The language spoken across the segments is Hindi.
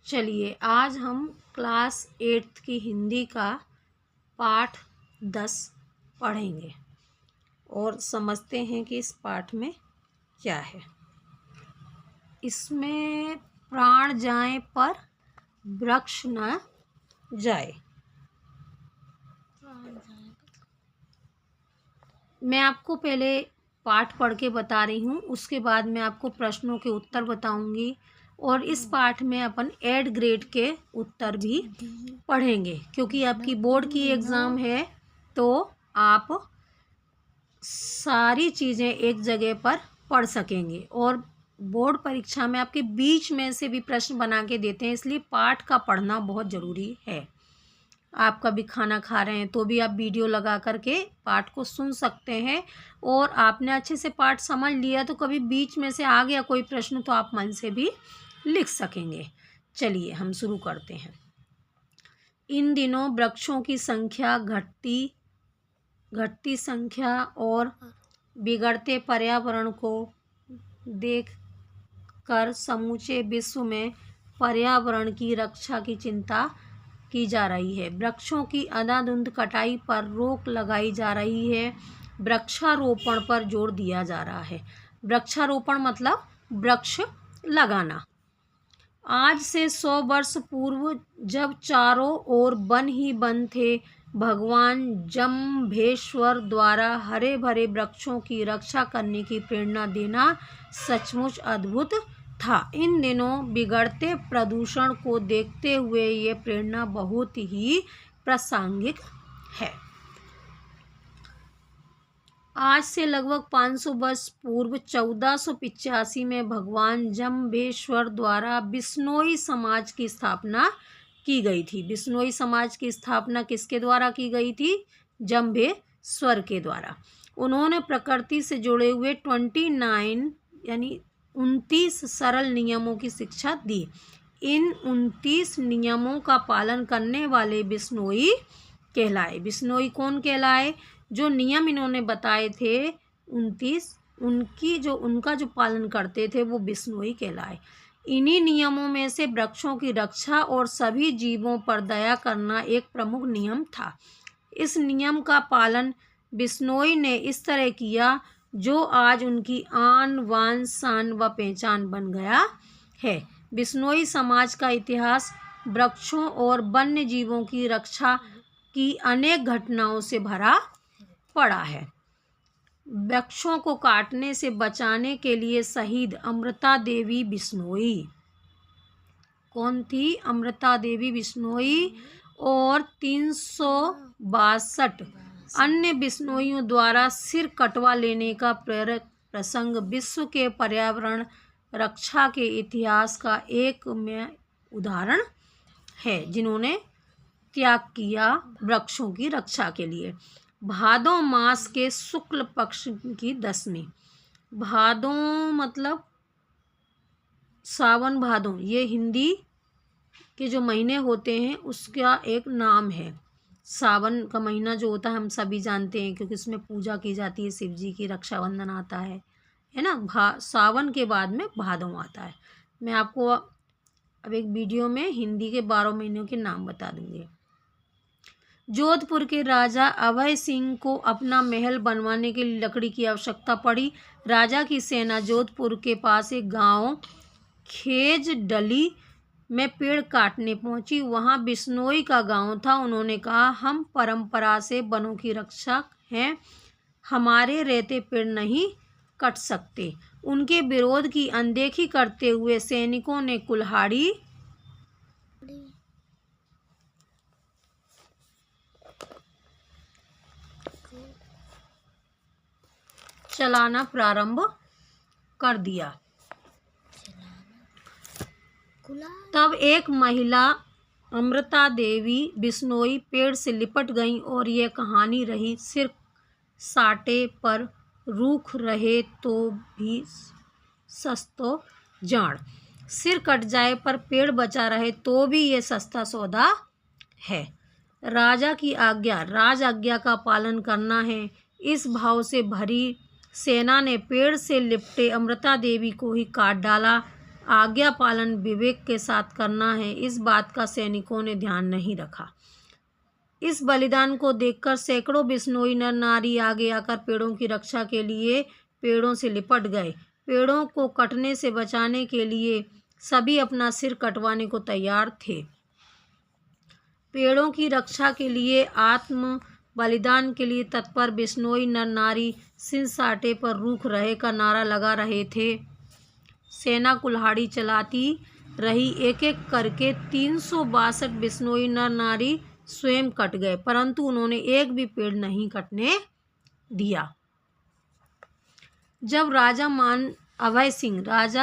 चलिए आज हम क्लास 8th की हिंदी का पाठ 10 पढ़ेंगे और समझते हैं कि इस पाठ में क्या है। इसमें प्राण जाए पर वृक्ष न जाए। मैं आपको पहले पाठ पढ़ के बता रही हूँ, उसके बाद मैं आपको प्रश्नों के उत्तर बताऊंगी और इस पाठ में अपन 8 ग्रेड के उत्तर भी पढ़ेंगे, क्योंकि आपकी बोर्ड की एग्ज़ाम है तो आप सारी चीज़ें एक जगह पर पढ़ सकेंगे। और बोर्ड परीक्षा में आपके बीच में से भी प्रश्न बना के देते हैं, इसलिए पाठ का पढ़ना बहुत ज़रूरी है। आप कभी खाना खा रहे हैं तो भी आप वीडियो लगा करके पाठ को सुन सकते हैं, और आपने अच्छे से पाठ समझ लिया तो कभी बीच में से आ गया कोई प्रश्न तो आप मन से भी लिख सकेंगे। चलिए हम शुरू करते हैं। इन दिनों वृक्षों की संख्या घटती संख्या और बिगड़ते पर्यावरण को देखकर समूचे विश्व में पर्यावरण की रक्षा की चिंता की जा रही है। वृक्षों की अंधाधुंध कटाई पर रोक लगाई जा रही है। वृक्षारोपण पर जोर दिया जा रहा है। वृक्षारोपण मतलब वृक्ष लगाना। आज से 100 वर्ष पूर्व जब चारों ओर वन ही वन थे, भगवान जम्भेश्वर द्वारा हरे भरे वृक्षों की रक्षा करने की प्रेरणा देना सचमुच अद्भुत था। इन दिनों बिगड़ते प्रदूषण को देखते हुए ये प्रेरणा बहुत ही प्रासंगिक है। आज से लगभग 500 वर्ष पूर्व 1485 में भगवान जम्भेश्वर द्वारा बिश्नोई समाज की स्थापना की गई थी। बिश्नोई समाज की स्थापना किसके द्वारा की गई थी? जम्भेश्वर के द्वारा। उन्होंने प्रकृति से जुड़े हुए 29 यानी 29 सरल नियमों की शिक्षा दी। इन 29 नियमों का पालन करने वाले बिश्नोई कहलाए। बिश्नोई कौन कहलाए? जो नियम इन्होंने बताए थे 29, उनका जो पालन करते थे वो बिश्नोई कहलाए। इन्हीं नियमों में से वृक्षों की रक्षा और सभी जीवों पर दया करना एक प्रमुख नियम था। इस नियम का पालन बिश्नोई ने इस तरह किया जो आज उनकी आन बान शान व पहचान बन गया है। बिश्नोई समाज का इतिहास वृक्षों और वन्य जीवों की रक्षा की अनेक घटनाओं से भरा पड़ा है। वृक्षों को काटने से बचाने के लिए शहीद अमृता देवी बिश्नोई, कौन थी? अमृता देवी बिश्नोई और 362 अन्य बिश्नोइयों द्वारा सिर कटवा लेने का प्रेरक प्रसंग विश्व के पर्यावरण रक्षा के इतिहास का एक उदाहरण है, जिन्होंने त्याग किया वृक्षों की रक्षा के लिए। भादो मास के शुक्ल पक्ष की 10वीं, भादो मतलब सावन भादो, ये हिंदी के जो महीने होते हैं उसका एक नाम है। सावन का महीना जो होता है हम सभी जानते हैं, क्योंकि इसमें पूजा की जाती है, शिव जी की रक्षाबंधन आता है ना। सावन के बाद में भादो आता है। मैं आपको अब एक वीडियो में हिंदी के 12 महीनों के नाम बता दूंगी। जोधपुर के राजा अभय सिंह को अपना महल बनवाने के लिए लकड़ी की आवश्यकता पड़ी। राजा की सेना जोधपुर के पास एक गांव खेजडली में पेड़ काटने पहुंची। वहां बिश्नोई का गांव था। उन्होंने कहा, हम परंपरा से वनों की रक्षक हैं, हमारे रहते पेड़ नहीं कट सकते। उनके विरोध की अनदेखी करते हुए सैनिकों ने कुल्हाड़ी चलाना प्रारंभ कर दिया। तब एक महिला अमृता देवी बिश्नोई पेड़ से लिपट गईं और यह कहानी रही। सिर साटे पर रूख रहे तो भी सस्तो जान, सिर कट जाए पर पेड़ बचा रहे तो भी ये सस्ता सौदा है। राजा की आज्ञा राज आज्ञा का पालन करना है। इस भाव से भरी सेना ने पेड़ से लिपटे अमृता देवी को ही काट डाला आज्ञा पालन विवेक के साथ करना है, इस बात का सैनिकों ने ध्यान नहीं रखा। इस बलिदान को देखकर सैकड़ों बिश्नोई नर नारी आगे आकर पेड़ों की रक्षा के लिए पेड़ों से लिपट गए। पेड़ों को कटने से बचाने के लिए सभी अपना सिर कटवाने को तैयार थे। पेड़ों की रक्षा के लिए आत्म बलिदान के लिए तत्पर बिश्नोई नर नारी सिंह-साटे पर रूख रहे का नारा लगा रहे थे। सेना कुल्हाड़ी चलाती रही। एक एक करके 362 बिश्नोई नर नारी स्वयं कट गए, परंतु उन्होंने एक भी पेड़ नहीं कटने दिया। जब राजा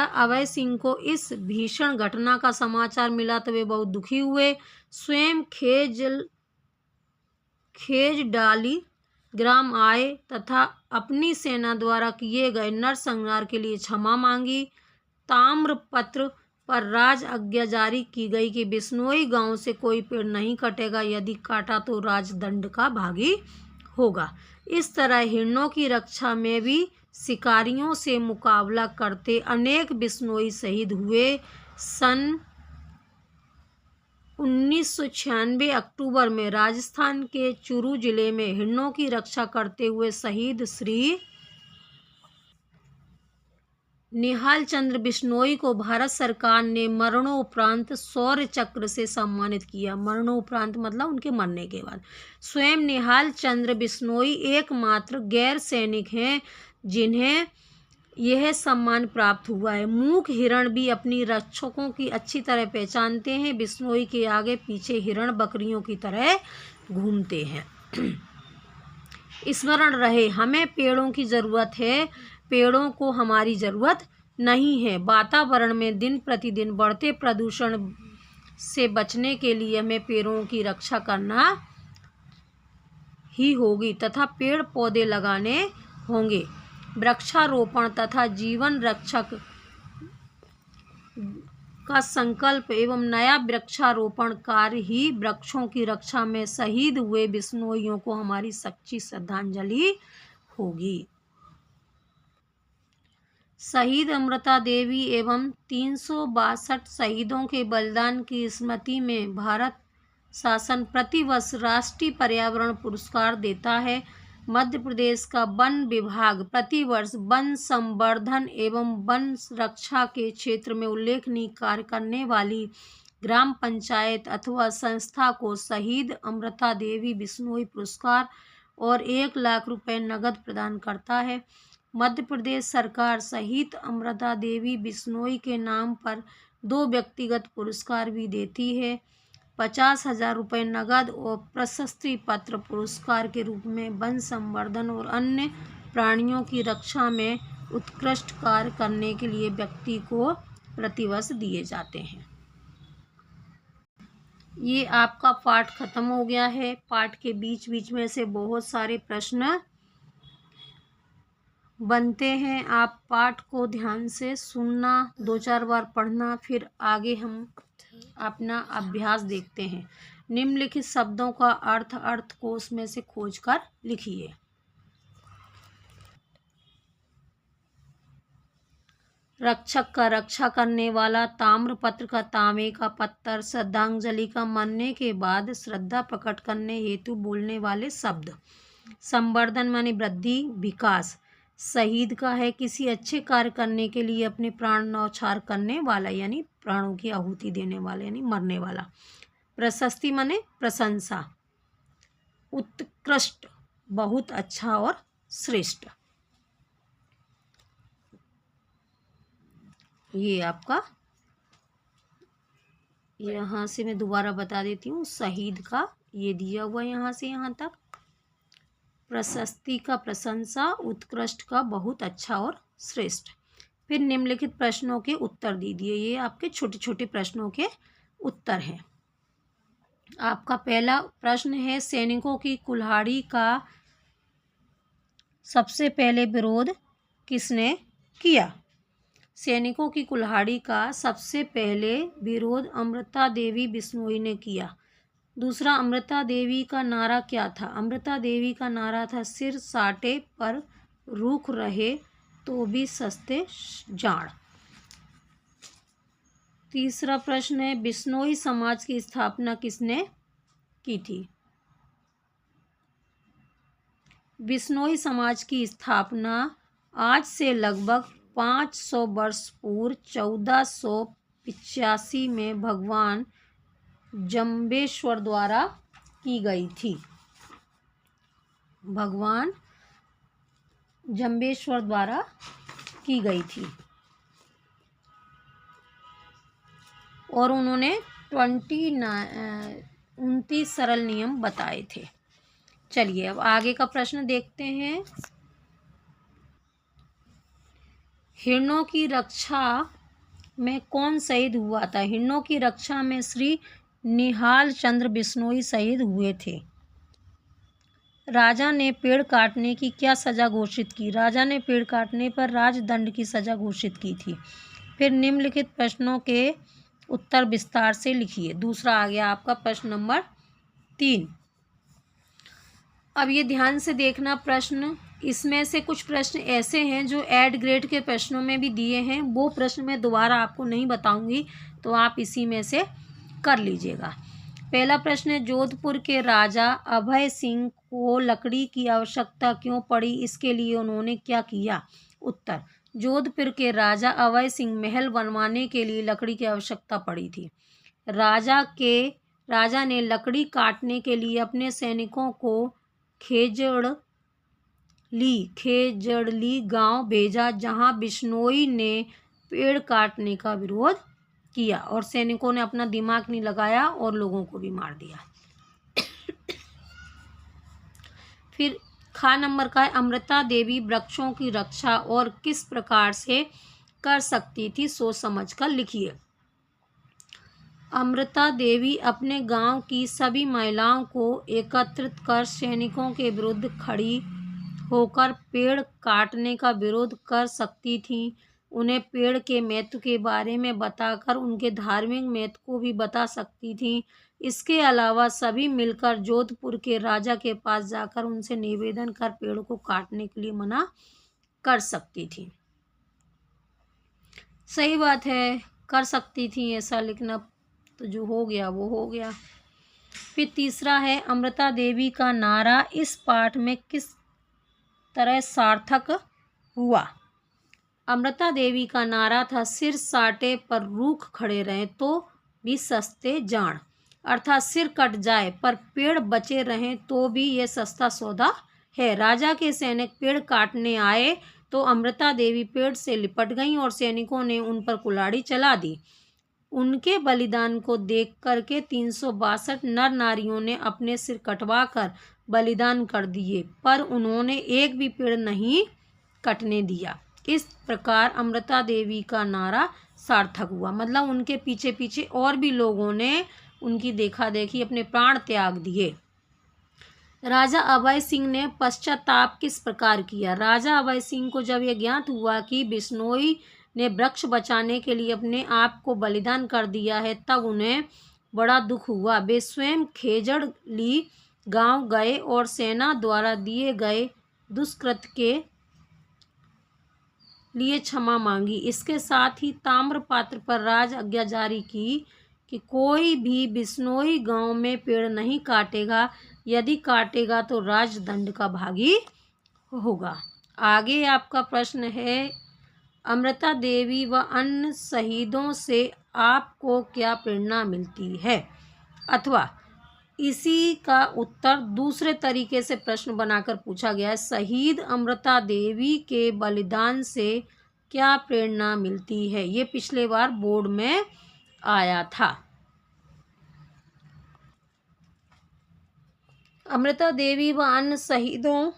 अभय सिंह को इस भीषण घटना का समाचार मिला तो वे बहुत दुखी हुए। स्वयं खेजडाली ग्राम आए तथा अपनी सेना द्वारा किए गए नरसंहार के लिए क्षमा मांगी। ताम्रपत्र पर राज आज्ञा जारी की गई कि बिश्नोई गांव से कोई पेड़ नहीं कटेगा, यदि काटा तो राजदंड का भागी होगा। इस तरह हिरणों की रक्षा में भी शिकारियों से मुकाबला करते अनेक बिश्नोई शहीद हुए। सन 1996 अक्टूबर में राजस्थान के चूरू जिले में हिरणों की रक्षा करते हुए शहीद श्री निहाल चंद्र बिश्नोई को भारत सरकार ने मरणोपरांत शौर्य चक्र से सम्मानित किया। मरणोपरांत मतलब उनके मरने के बाद। स्वयं निहाल चंद्र बिश्नोई एकमात्र गैर सैनिक हैं जिन्हें यह सम्मान प्राप्त हुआ है। मूक हिरण भी अपनी रक्षकों की अच्छी तरह पहचानते हैं। बिश्नोई के आगे पीछे हिरण बकरियों की तरह घूमते हैं। स्मरण रहे, हमें पेड़ों की ज़रूरत है, पेड़ों को हमारी ज़रूरत नहीं है। वातावरण में दिन प्रतिदिन बढ़ते प्रदूषण से बचने के लिए हमें पेड़ों की रक्षा करना ही होगी तथा पेड़ पौधे लगाने होंगे। वृक्षारोपण तथा जीवन रक्षक का संकल्प एवं नया वृक्षारोपण कार्य ही वृक्षों की रक्षा में शहीद हुए बिश्नोइयों को हमारी सच्ची श्रद्धांजलि होगी। शहीद अमृता देवी एवं 362 शहीदों के बलिदान की स्मृति में भारत शासन प्रतिवर्ष राष्ट्रीय पर्यावरण पुरस्कार देता है। मध्य प्रदेश का वन विभाग प्रतिवर्ष वन संवर्धन एवं वन रक्षा के क्षेत्र में उल्लेखनीय कार्य करने वाली ग्राम पंचायत अथवा संस्था को शहीद अमृता देवी बिश्नोई पुरस्कार और 1 लाख रुपए नगद प्रदान करता है। मध्य प्रदेश सरकार शहीद अमृता देवी बिश्नोई के नाम पर 2 व्यक्तिगत पुरस्कार भी देती है। 50,000 रुपये नगद और प्रशस्ति पत्र पुरस्कार के रूप में वन संवर्धन और अन्य प्राणियों की रक्षा में उत्कृष्ट कार्य करने के लिए व्यक्ति को प्रतिवर्ष दिए जाते हैं। ये आपका पाठ खत्म हो गया है। पाठ के बीच बीच में से बहुत सारे प्रश्न बनते हैं। आप पाठ को ध्यान से सुनना, 2-4 बार पढ़ना, फिर आगे हम अपना अभ्यास देखते हैं। निम्नलिखित शब्दों का अर्थ कोश में से खोजकर लिखिए। रक्षक का रक्षा करने वाला, ताम्रपत्र का तांबे का पत्थर, श्रद्धांजलि का मरने के बाद श्रद्धा प्रकट करने हेतु बोलने वाले शब्द। संवर्धन माने वृद्धि, विकास। शहीद का है किसी अच्छे कार्य करने के लिए अपने प्राण न्यौछावर करने वाला यानी प्राणों की आहुति देने वाला यानी मरने वाला। प्रशस्ति माने प्रशंसा। उत्कृष्ट बहुत अच्छा और श्रेष्ठ। ये आपका यहाँ से मैं दोबारा बता देती हूँ। शहीद का ये दिया हुआ यहाँ से यहाँ तक, प्रशस्ति का प्रशंसा, उत्कृष्ट का बहुत अच्छा और श्रेष्ठ। फिर निम्नलिखित प्रश्नों के उत्तर दीजिए। ये आपके छोटे छोटे प्रश्नों के उत्तर हैं। आपका पहला प्रश्न है, सैनिकों की कुल्हाड़ी का सबसे पहले विरोध किसने किया? सैनिकों की कुल्हाड़ी का सबसे पहले विरोध अमृता देवी बिश्नोई ने किया। दूसरा, अमृता देवी का नारा क्या था? अमृता देवी का नारा था, सिर साटे पर रूख रहे तो भी सस्ते जाड़। तीसरा प्रश्न है, बिश्नोई समाज की स्थापना किसने की थी? बिश्नोई समाज की स्थापना आज से लगभग 500 वर्ष पूर्व 1485 में भगवान जम्बेश्वर द्वारा की गई थी। भगवान जम्बेश्वर द्वारा की गई थी और उन्होंने 29 सरल नियम बताए थे। चलिए अब आगे का प्रश्न देखते हैं। हिरणों की रक्षा में कौन शहीद हुआ था? हिरणों की रक्षा में श्री निहाल चंद्र बिश्नोई शहीद हुए थे। राजा ने पेड़ काटने की क्या सजा घोषित की? राजा ने पेड़ काटने पर राजदंड की सजा घोषित की थी। फिर निम्नलिखित प्रश्नों के उत्तर विस्तार से लिखिए। दूसरा आ गया आपका प्रश्न नंबर 3। अब ये ध्यान से देखना प्रश्न, इसमें से कुछ प्रश्न ऐसे हैं जो ऐड ग्रेड के प्रश्नों में भी दिए हैं। वो प्रश्न मैं दोबारा आपको नहीं बताऊंगी, तो आप इसी में से कर लीजिएगा। पहला प्रश्न है, जोधपुर के राजा अभय सिंह को लकड़ी की आवश्यकता क्यों पड़ी? इसके लिए उन्होंने क्या किया? उत्तर, जोधपुर के राजा अभय सिंह महल बनवाने के लिए लकड़ी की आवश्यकता पड़ी थी। राजा ने लकड़ी काटने के लिए अपने सैनिकों को खेजड़ली गांव भेजा, जहां बिश्नोई ने पेड़ काटने का विरोध किया और सैनिकों ने अपना दिमाग नहीं लगाया और लोगों को भी मार दिया। फिर खा नंबर का है, अमृता देवी वृक्षों की रक्षा और किस प्रकार से कर सकती थी? सोच समझ कर लिखिए। अमृता देवी अपने गांव की सभी महिलाओं को एकत्रित कर सैनिकों के विरुद्ध खड़ी होकर पेड़ काटने का विरोध कर सकती थीं। उन्हें पेड़ के महत्व के बारे में बताकर उनके धार्मिक महत्व को भी बता सकती थीं। इसके अलावा सभी मिलकर जोधपुर के राजा के पास जाकर उनसे निवेदन कर पेड़ को काटने के लिए मना कर सकती थीं। सही बात है, कर सकती थी ऐसा लिखना, तो जो हो गया वो हो गया। फिर तीसरा है, अमृता देवी का नारा इस पाठ में किस तरह सार्थक हुआ? अमृता देवी का नारा था, सिर साटे पर रूख खड़े रहें तो भी सस्ते जान, अर्थात सिर कट जाए पर पेड़ बचे रहें तो भी ये सस्ता सौदा है। राजा के सैनिक पेड़ काटने आए तो अमृता देवी पेड़ से लिपट गईं और सैनिकों ने उन पर कुल्हाड़ी चला दी। उनके बलिदान को देख करके 362 नर नारियों ने अपने सिर कटवा कर बलिदान कर दिए, पर उन्होंने एक भी पेड़ नहीं कटने दिया। इस प्रकार अमृता देवी का नारा सार्थक हुआ, मतलब उनके पीछे पीछे और भी लोगों ने उनकी देखा देखी अपने प्राण त्याग दिए। राजा अभय सिंह ने पश्चाताप किस प्रकार किया? राजा अभय सिंह को जब यह ज्ञात हुआ कि बिश्नोई ने वृक्ष बचाने के लिए अपने आप को बलिदान कर दिया है, तब उन्हें बड़ा दुख हुआ। वे स्वयं खेजड़ली गांव गए और सेना द्वारा दिए गए दुष्कृत्य के लिए क्षमा मांगी। इसके साथ ही ताम्रपात्र पर राज आज्ञा जारी की कि कोई भी बिश्नोई गांव में पेड़ नहीं काटेगा, यदि काटेगा तो राजदंड का भागी होगा। आगे आपका प्रश्न है, अमृता देवी व अन्य शहीदों से आपको क्या प्रेरणा मिलती है? अथवा इसी का उत्तर दूसरे तरीके से प्रश्न बनाकर पूछा गया है, शहीद अमृता देवी के बलिदान से क्या प्रेरणा मिलती है? ये पिछले बार बोर्ड में आया था। अमृता देवी व अन्य शहीदों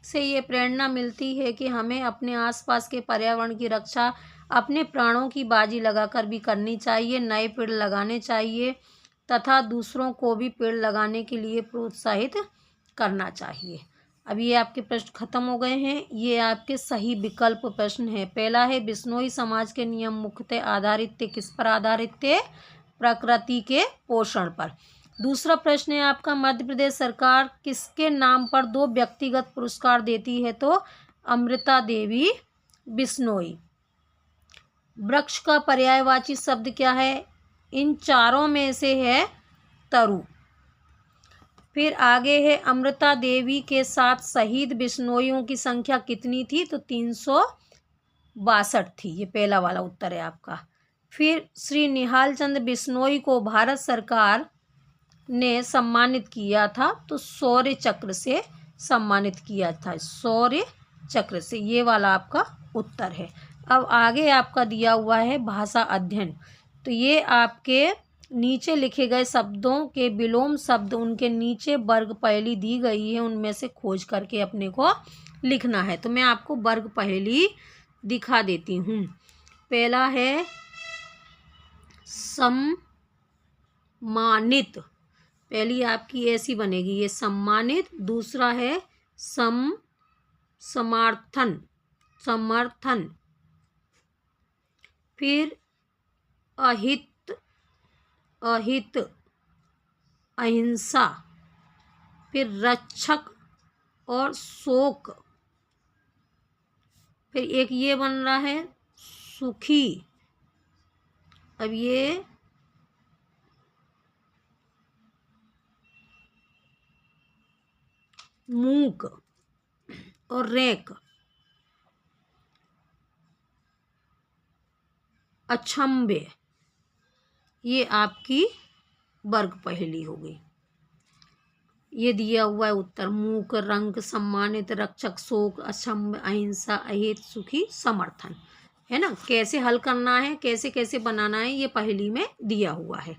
से ये प्रेरणा मिलती है कि हमें अपने आसपास के पर्यावरण की रक्षा अपने प्राणों की बाजी लगाकर भी करनी चाहिए। नए पेड़ लगाने चाहिए तथा दूसरों को भी पेड़ लगाने के लिए प्रोत्साहित करना चाहिए। अब ये आपके प्रश्न खत्म हो गए हैं। ये आपके सही विकल्प प्रश्न है। पहला है, बिश्नोई समाज के नियम मुख्यतः आधारित थे किस पर? आधारित थे प्रकृति के पोषण पर। दूसरा प्रश्न है आपका, मध्य प्रदेश सरकार किसके नाम पर 2 व्यक्तिगत पुरस्कार देती है? तो अमृता देवी बिश्नोई। वृक्ष का पर्यायवाची शब्द क्या है? इन चारों में से है तरु। फिर आगे है अमृता देवी के साथ शहीद बिश्नोइयों की संख्या कितनी थी? तो 362 थी। ये पहला वाला उत्तर है आपका। फिर श्री निहाल चंद बिश्नोई को भारत सरकार ने सम्मानित किया था, तो शौर्य चक्र से सम्मानित किया था, शौर्य चक्र से। ये वाला आपका उत्तर है। अब आगे आपका दिया हुआ है भाषा अध्ययन। तो ये आपके नीचे लिखे गए शब्दों के विलोम शब्द, उनके नीचे वर्ग पहेली दी गई है, उनमें से खोज करके अपने को लिखना है। तो मैं आपको वर्ग पहेली दिखा देती हूँ। पहला है सम्मानित, पहली आपकी ऐसी बनेगी, ये सम्मानित। दूसरा है समर्थन, समर्थन। फिर अहित, अहित, अहिंसा। फिर रक्षक और शोक। फिर एक ये बन रहा है सुखी। अब ये मूक और रेक। अचंभे। ये आपकी वर्ग पहेली हो गई। ये दिया हुआ है उत्तर, मूक, रंक, सम्मानित, रक्षक, शोक, अचंभ, अहिंसा, अहित, सुखी, समर्थन, है ना। कैसे हल करना है, कैसे कैसे बनाना है, ये पहेली में दिया हुआ है।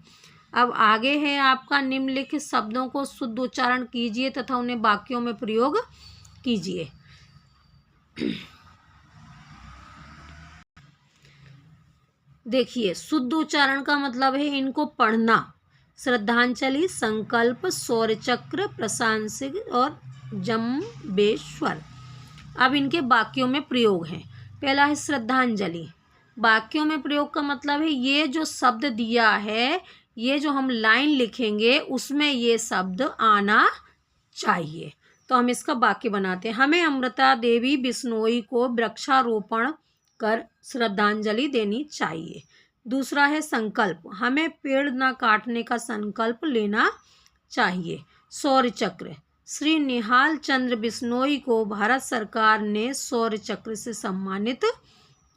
अब आगे है आपका निम्नलिखित शब्दों को शुद्ध उच्चारण कीजिए तथा उन्हें वाक्यों में प्रयोग कीजिए। देखिए, शुद्ध उच्चारण का मतलब है इनको पढ़ना। श्रद्धांजलि, संकल्प, शौर्य चक्र, प्रशंसिक और जम्बेश्वर। अब इनके वाक्यों में प्रयोग हैं। पहला है श्रद्धांजलि। वाक्यों में प्रयोग का मतलब है ये जो शब्द दिया है, ये जो हम लाइन लिखेंगे उसमें ये शब्द आना चाहिए। तो हम इसका वाक्य बनाते हैं। हमें अमृता देवी बिश्नोई को वृक्षारोपण कर श्रद्धांजलि देनी चाहिए। दूसरा है संकल्प, हमें पेड़ न काटने का संकल्प लेना चाहिए। शौर्य चक्र, श्री निहाल चंद्र बिश्नोई को भारत सरकार ने शौर्य चक्र से सम्मानित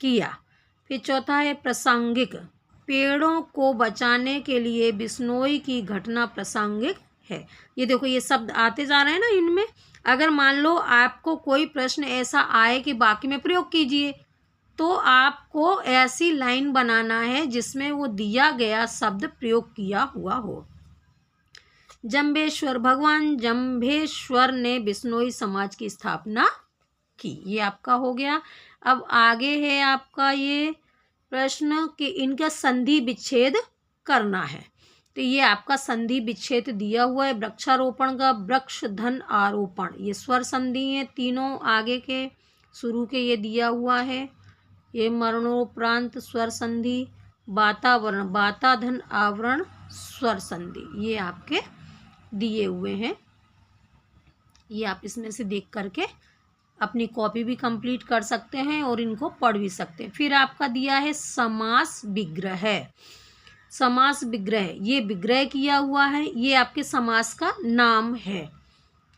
किया। फिर चौथा है प्रासंगिक, पेड़ों को बचाने के लिए बिश्नोई की घटना प्रासंगिक है। ये देखो, ये शब्द आते जा रहे हैं ना इनमें। अगर मान लो आपको कोई प्रश्न ऐसा आए कि वाक्य में प्रयोग कीजिए, तो आपको ऐसी लाइन बनाना है जिसमें वो दिया गया शब्द प्रयोग किया हुआ हो। जम्बेश्वर, भगवान जम्बेश्वर ने बिश्नोई समाज की स्थापना की। ये आपका हो गया। अब आगे है आपका ये प्रश्न कि इनका संधि विच्छेद करना है। तो ये आपका संधि विच्छेद दिया हुआ है। वृक्षारोपण का वृक्ष धन आरोपण, ये स्वर संधि है तीनों आगे के शुरू के, ये दिया हुआ है। ये मरणोपरांत स्वर संधि, वातावरण, वाताधन आवरण स्वर संधि, ये आपके दिए हुए हैं। ये आप इसमें से देख करके अपनी कॉपी भी कंप्लीट कर सकते हैं और इनको पढ़ भी सकते हैं। फिर आपका दिया है समास विग्रह। समास विग्रह, ये विग्रह किया हुआ है, ये आपके समास का नाम है।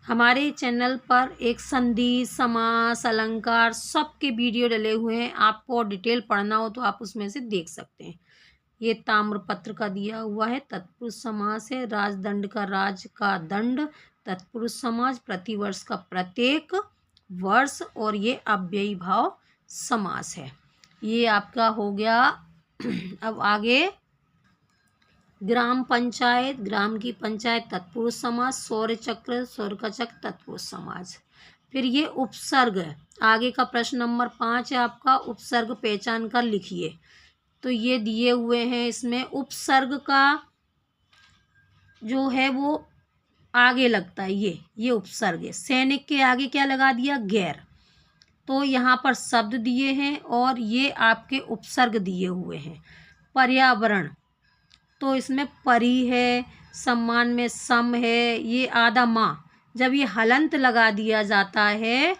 हमारे चैनल पर एक संधि, समास, अलंकार सबके वीडियो डले हुए हैं। आपको डिटेल पढ़ना हो तो आप उसमें से देख सकते हैं। ये ताम्रपत्र का दिया हुआ है, तत्पुरुष समास है। राजदंड का राज का दंड, तत्पुरुष समास। प्रतिवर्ष का प्रत्येक वर्ष, और ये अव्ययी भाव समास है। ये आपका हो गया। अब आगे ग्राम पंचायत, ग्राम की पंचायत, तत्पुरुष समास। शौर्य चक्र, शौर्य का चक्र, तत्पुरुष समास। फिर ये उपसर्ग, आगे का प्रश्न नंबर 5 है आपका, उपसर्ग पहचान कर लिखिए। तो ये दिए हुए हैं, इसमें उपसर्ग का जो है वो आगे लगता है, ये उपसर्ग है। सैनिक के आगे क्या लगा दिया? गैर। तो यहाँ पर शब्द दिए हैं और ये आपके उपसर्ग दिए हुए हैं। पर्यावरण, तो इसमें परी है, सम्मान में सम है, ये आधा माँ। जब ये हलंत लगा दिया जाता है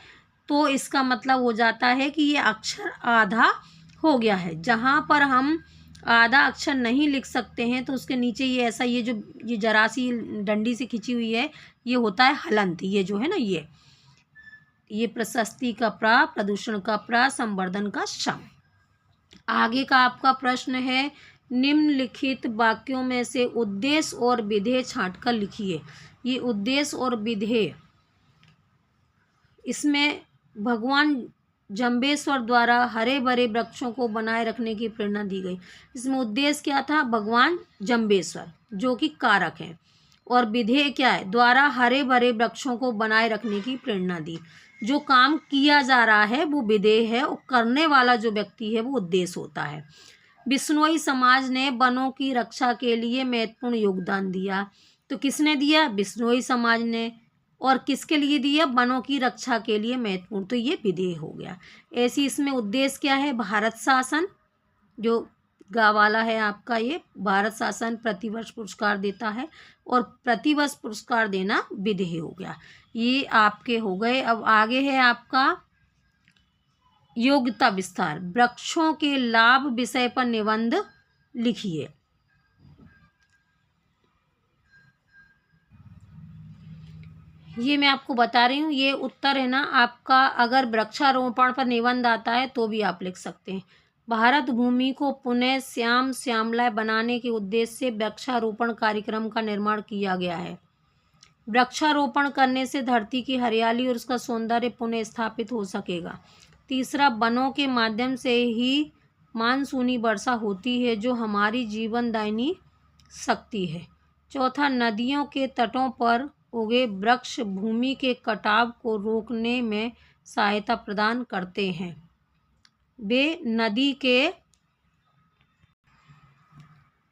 तो इसका मतलब हो जाता है कि ये अक्षर आधा हो गया है। जहाँ पर हम आधा अक्षर नहीं लिख सकते हैं तो उसके नीचे ये ऐसा ये जरा सी डंडी से खिंची हुई है, ये होता है हलंत। ये जो है ना, ये प्रशस्ति का प्रा, प्रदूषण का प्रा, संवर्धन का शम। आगे का आपका प्रश्न है, निम्नलिखित वाक्यों में से उद्देश्य और विधेय छांटकर लिखिए। ये उद्देश्य और विधेय, इसमें भगवान जम्बेश्वर द्वारा हरे भरे वृक्षों को बनाए रखने की प्रेरणा दी गई। इसमें उद्देश्य क्या था? भगवान जम्बेश्वर जो कि कारक हैं, और विधेय क्या है? द्वारा हरे भरे वृक्षों को बनाए रखने की प्रेरणा दी। जो काम किया जा रहा है वो विधेय है, और करने वाला जो व्यक्ति है वो उद्देश्य होता है। बिश्नोई समाज ने वनों की रक्षा के लिए महत्वपूर्ण योगदान दिया। तो किसने दिया? बिश्नोई समाज ने। और किसके लिए दिया? वनों की रक्षा के लिए महत्वपूर्ण, तो ये विधेय हो गया। ऐसी इसमें उद्देश्य क्या है? भारत शासन, जो गा वाला है आपका, ये भारत शासन प्रतिवर्ष पुरस्कार देता है, और प्रतिवर्ष पुरस्कार देना विधेय हो गया। ये आपके हो गए। अब आगे है आपका योग्यता विस्तार। वृक्षों के लाभ विषय पर निबंध लिखिए। ये मैं आपको बता रही हूँ, ये उत्तर है ना आपका। अगर वृक्षारोपण पर निबंध आता है तो भी आप लिख सकते हैं। भारत भूमि को पुनः श्याम श्यामला बनाने के उद्देश्य से वृक्षारोपण कार्यक्रम का निर्माण किया गया है। वृक्षारोपण करने से धरती की हरियाली और उसका सौंदर्य पुनः स्थापित हो सकेगा। तीसरा, वनों के माध्यम से ही मानसूनी वर्षा होती है जो हमारी जीवनदायिनी शक्ति है। चौथा, नदियों के तटों पर उगे वृक्ष भूमि के कटाव को रोकने में सहायता प्रदान करते हैं। वे नदी के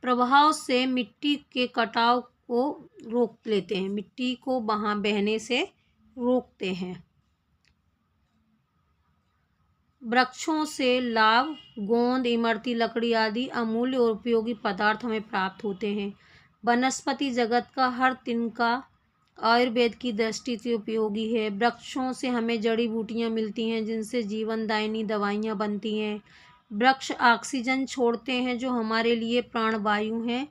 प्रभाव से मिट्टी के कटाव को रोक लेते हैं, मिट्टी को वहाँ बहने से रोकते हैं। वृक्षों से लाभ, गोंद, इमरती लकड़ी आदि अमूल्य और उपयोगी पदार्थ हमें प्राप्त होते हैं। वनस्पति जगत का हर तिनका आयुर्वेद की दृष्टि से उपयोगी है। वृक्षों से हमें जड़ी बूटियाँ मिलती हैं जिनसे जीवनदायिनी दवाइयाँ बनती हैं। वृक्ष ऑक्सीजन छोड़ते हैं जो हमारे लिए प्राणवायु हैं।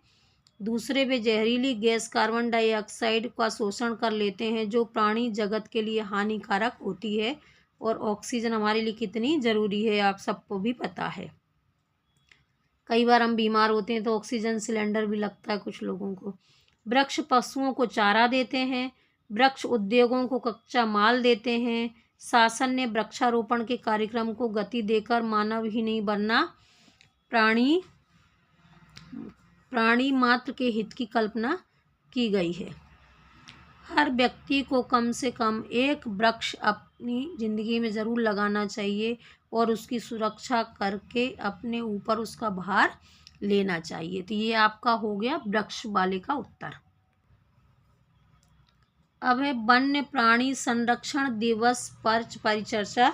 दूसरे, वे जहरीली गैस कार्बन डाइऑक्साइड का शोषण कर लेते हैं जो प्राणी जगत के लिए हानिकारक होती है। और ऑक्सीजन हमारे लिए कितनी ज़रूरी है आप सबको भी पता है। कई बार हम बीमार होते हैं तो ऑक्सीजन सिलेंडर भी लगता है कुछ लोगों को। वृक्ष पशुओं को चारा देते हैं। वृक्ष उद्योगों को कच्चा माल देते हैं। शासन ने वृक्षारोपण के कार्यक्रम को गति देकर मानव ही नहीं वरना प्राणी मात्र के हित की कल्पना की गई है। हर व्यक्ति को कम से कम एक वृक्ष अपनी ज़िंदगी में ज़रूर लगाना चाहिए और उसकी सुरक्षा करके अपने ऊपर उसका भार लेना चाहिए। तो ये आपका हो गया वृक्ष वाले का उत्तर। अब है वन्य प्राणी संरक्षण दिवस पर परिचर्चा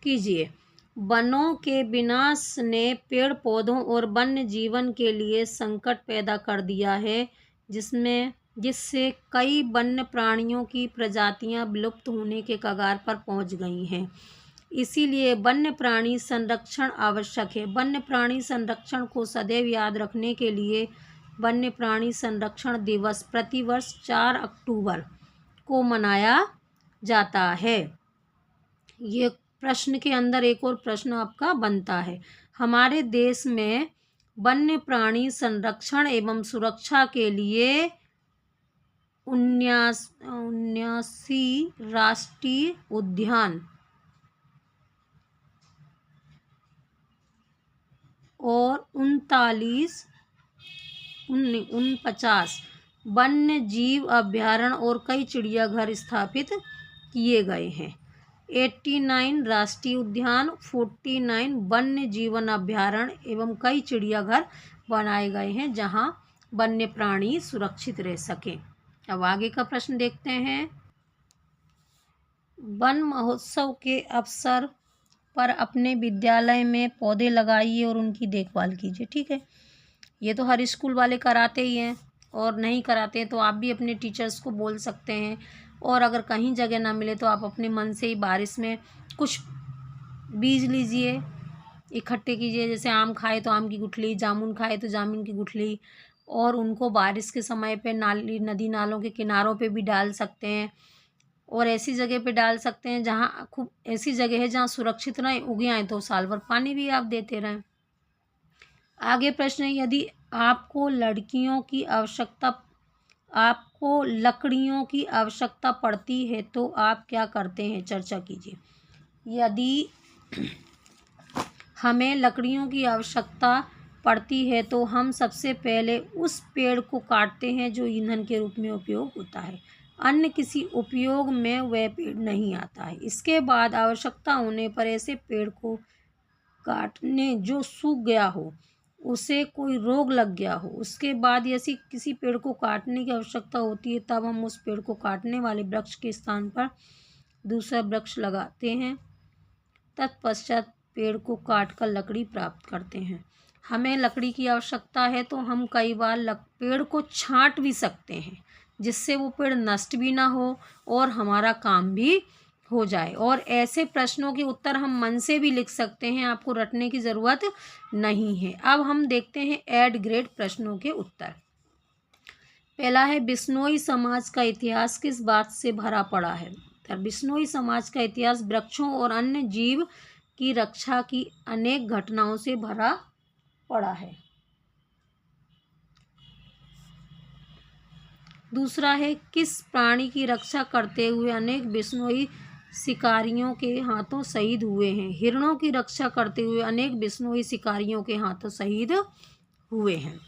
कीजिए। वनों के विनाश ने पेड़ पौधों और वन्य जीवन के लिए संकट पैदा कर दिया है, जिससे कई वन्य प्राणियों की प्रजातियां विलुप्त होने के कगार पर पहुंच गई हैं। इसीलिए वन्य प्राणी संरक्षण आवश्यक है। वन्य प्राणी संरक्षण को सदैव याद रखने के लिए वन्य प्राणी संरक्षण दिवस प्रतिवर्ष 4 अक्टूबर को मनाया जाता है। ये प्रश्न के अंदर एक और प्रश्न आपका बनता है। हमारे देश में वन्य प्राणी संरक्षण एवं सुरक्षा के लिए 79 राष्ट्रीय उद्यान और 49 वन्य जीव अभ्यारण्य और कई चिड़ियाघर स्थापित किए गए हैं। 89 राष्ट्रीय उद्यान, 49 वन्य जीवन अभ्यारण्य एवं कई चिड़ियाघर बनाए गए हैं जहां वन्य प्राणी सुरक्षित रह सकें। अब आगे का प्रश्न देखते हैं। वन महोत्सव के अवसर पर अपने विद्यालय में पौधे लगाइए और उनकी देखभाल कीजिए। ठीक है, ये तो हर स्कूल वाले कराते ही हैं, और नहीं कराते हैं तो आप भी अपने टीचर्स को बोल सकते हैं। और अगर कहीं जगह ना मिले तो आप अपने मन से ही बारिश में कुछ बीज लीजिए इकट्ठे कीजिए। जैसे आम खाए तो आम की गुठली, जामुन खाए तो जामुन की गुठली, और उनको बारिश के समय पे नाली नदी नालों के किनारों पे भी डाल सकते हैं, और ऐसी जगह पे डाल सकते हैं जहाँ खूब ऐसी जगह है जहाँ सुरक्षित रहें, उग आएँ तो साल भर पानी भी आप देते रहें। आगे प्रश्न है, यदि आपको लकड़ियों की आवश्यकता पड़ती है तो आप क्या करते हैं? चर्चा कीजिए। यदि हमें लकड़ियों की आवश्यकता पड़ती है तो हम सबसे पहले उस पेड़ को काटते हैं जो ईंधन के रूप में उपयोग होता है, अन्य किसी उपयोग में वह पेड़ नहीं आता है। इसके बाद आवश्यकता होने पर ऐसे पेड़ को काटने जो सूख गया हो, उसे कोई रोग लग गया हो, उसके बाद यदि किसी पेड़ को काटने की आवश्यकता होती है तब हम उस पेड़ को काटने वाले वृक्ष के स्थान पर दूसरा वृक्ष लगाते हैं। तत्पश्चात पेड़ को काटकर लकड़ी प्राप्त करते हैं। हमें लकड़ी की आवश्यकता है तो हम कई बार पेड़ को छांट भी सकते हैं, जिससे वो पेड़ नष्ट भी ना हो और हमारा काम भी हो जाए। और ऐसे प्रश्नों के उत्तर हम मन से भी लिख सकते हैं, आपको रटने की ज़रूरत नहीं है। अब हम देखते हैं ऐड ग्रेड प्रश्नों के उत्तर। पहला है, बिश्नोई समाज का इतिहास किस बात से भरा पड़ा है? बिश्नोई समाज का इतिहास वृक्षों और अन्य जीव की रक्षा की अनेक घटनाओं से भरा पड़ा है। दूसरा है, किस प्राणी की रक्षा करते हुए अनेक बिश्नोई शिकारियों के हाथों शहीद हुए हैं? हिरणों की रक्षा करते हुए अनेक बिश्नोई शिकारियों के हाथों शहीद हुए हैं।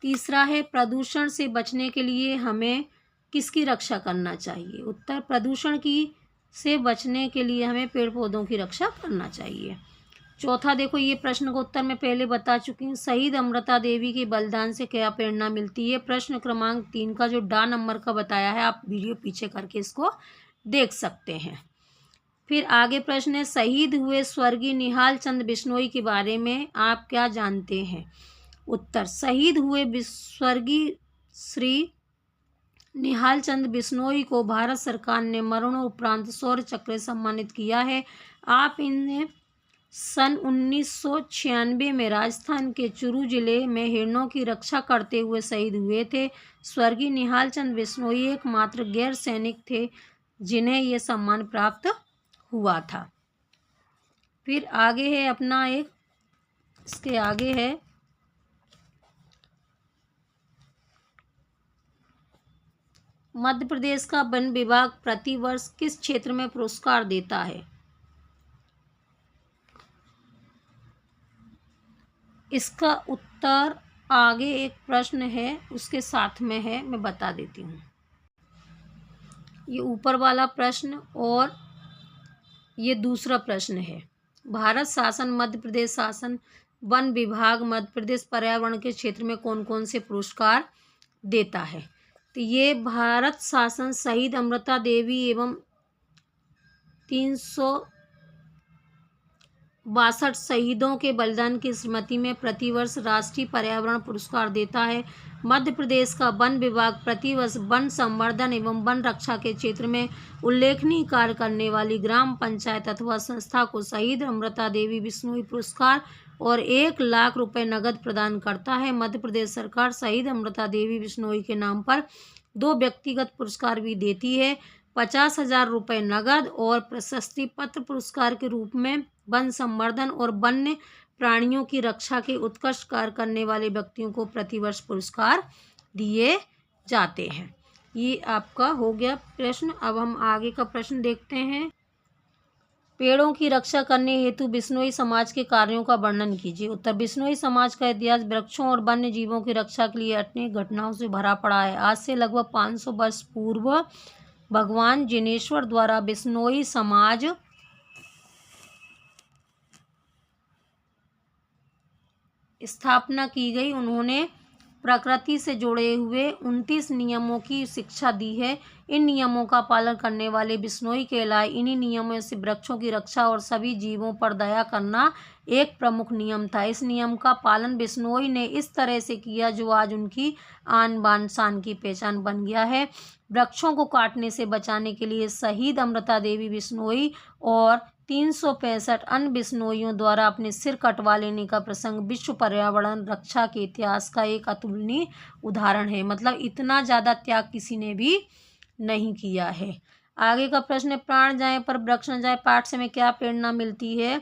तीसरा है, प्रदूषण से बचने के लिए हमें किसकी रक्षा करना चाहिए? उत्तर, प्रदूषण से बचने के लिए हमें पेड़ पौधों की रक्षा करना चाहिए। चौथा देखो, ये प्रश्न का उत्तर मैं पहले बता चुकी हूँ। शहीद अमृता देवी के बलिदान से क्या प्रेरणा मिलती है? प्रश्न क्रमांक 3 का जो डा नंबर का बताया है, आप वीडियो पीछे करके इसको देख सकते हैं। फिर आगे प्रश्न है, शहीद हुए स्वर्गीय निहाल चंद बिश्नोई के बारे में आप क्या जानते हैं? उत्तर, शहीद हुए स्वर्गीय श्री निहाल चंद बिश्नोई को भारत सरकार ने मरणोपरांत शौर्य चक्र से सम्मानित किया है। आप इन्हें सन 1996 में राजस्थान के चुरू जिले में हिरणों की रक्षा करते हुए शहीद हुए थे। स्वर्गीय निहाल चंद बिश्नोई एकमात्र गैर सैनिक थे जिन्हें यह सम्मान प्राप्त हुआ था। फिर आगे है अपना एक, इसके आगे है, मध्य प्रदेश का वन विभाग प्रतिवर्ष किस क्षेत्र में पुरस्कार देता है? इसका उत्तर आगे एक प्रश्न है उसके साथ में है, मैं बता देती हूँ। ये ऊपर वाला प्रश्न और ये दूसरा प्रश्न है। भारत शासन, मध्य प्रदेश शासन, वन विभाग मध्य प्रदेश पर्यावरण के क्षेत्र में कौन कौन से पुरस्कार देता है? तो ये भारत शासन शहीद अमृता देवी एवं 362 शहीदों के बलिदान की स्मृति में प्रतिवर्ष राष्ट्रीय पर्यावरण पुरस्कार देता है। मध्य प्रदेश का वन विभाग प्रतिवर्ष वन संवर्धन एवं वन रक्षा के क्षेत्र में उल्लेखनीय कार्य करने वाली ग्राम पंचायत अथवा संस्था को शहीद अमृता देवी बिश्नोई पुरस्कार और 1 लाख रुपए नगद प्रदान करता है। मध्य प्रदेश सरकार शहीद अमृता देवी बिश्नोई के नाम पर 2 व्यक्तिगत पुरस्कार भी देती है, 50,000 रुपये नगद और प्रशस्ति पत्र पुरस्कार के रूप में वन संवर्धन और वन्य प्राणियों की रक्षा के उत्कृष्ट कार्य करने वाले व्यक्तियों को प्रतिवर्ष पुरस्कार दिए जाते हैं। ये आपका हो गया प्रश्न। अब हम आगे का प्रश्न देखते हैं। पेड़ों की रक्षा करने हेतु बिश्नोई समाज के कार्यों का वर्णन कीजिए। उत्तर, बिश्नोई समाज का इतिहास वृक्षों और वन्य जीवों की रक्षा के लिए अनेक घटनाओं से भरा पड़ा है। आज से लगभग 500 वर्ष पूर्व भगवान जिनेश्वर द्वारा बिश्नोई समाज स्थापना की गई। उन्होंने प्रकृति से जुड़े हुए 29 नियमों की शिक्षा दी है। इन नियमों का पालन करने वाले बिश्नोई कहलाए। इन्हीं नियमों से वृक्षों की रक्षा और सभी जीवों पर दया करना एक प्रमुख नियम था। इस नियम का पालन बिश्नोई ने इस तरह से किया जो आज उनकी आन बान शान की पहचान बन गया है। वृक्षों को काटने से बचाने के लिए शहीद अमृता देवी बिश्नोई और 365 अन्य बिश्नोइयों द्वारा अपने सिर कटवा लेने का प्रसंग विश्व पर्यावरण रक्षा के इतिहास का एक अतुलनीय उदाहरण है। मतलब इतना ज़्यादा त्याग किसी ने भी नहीं किया है। आगे का प्रश्न है, प्राण जाए पर वृक्ष न जाए पाठ से हमें क्या प्रेरणा मिलती है।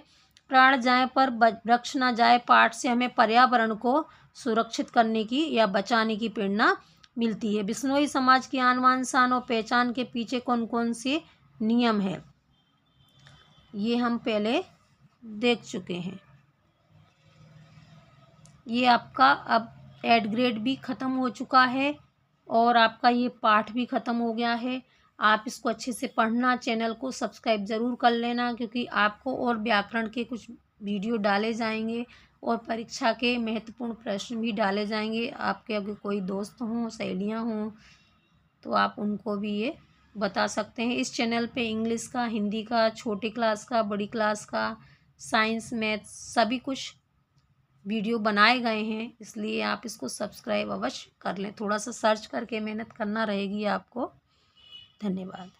प्राण जाए पर वृक्ष न जाए पाठ से हमें पर्यावरण को सुरक्षित करने की या बचाने की प्रेरणा मिलती है। बिश्नोई समाज की आन बान शान और पहचान के पीछे कौन कौन से नियम है, ये हम पहले देख चुके हैं। ये आपका अब एड ग्रेड भी ख़त्म हो चुका है और आपका ये पाठ भी ख़त्म हो गया है। आप इसको अच्छे से पढ़ना, चैनल को सब्सक्राइब ज़रूर कर लेना, क्योंकि आपको और व्याकरण के कुछ वीडियो डाले जाएंगे और परीक्षा के महत्वपूर्ण प्रश्न भी डाले जाएंगे। आपके अगर कोई दोस्त हों, सहेलियाँ हों, तो आप उनको भी ये बता सकते हैं। इस चैनल पे इंग्लिश का, हिंदी का, छोटी क्लास का, बड़ी क्लास का, साइंस, मैथ्स सभी कुछ वीडियो बनाए गए हैं, इसलिए आप इसको सब्सक्राइब अवश्य कर लें। थोड़ा सा सर्च करके मेहनत करना रहेगी आपको। धन्यवाद।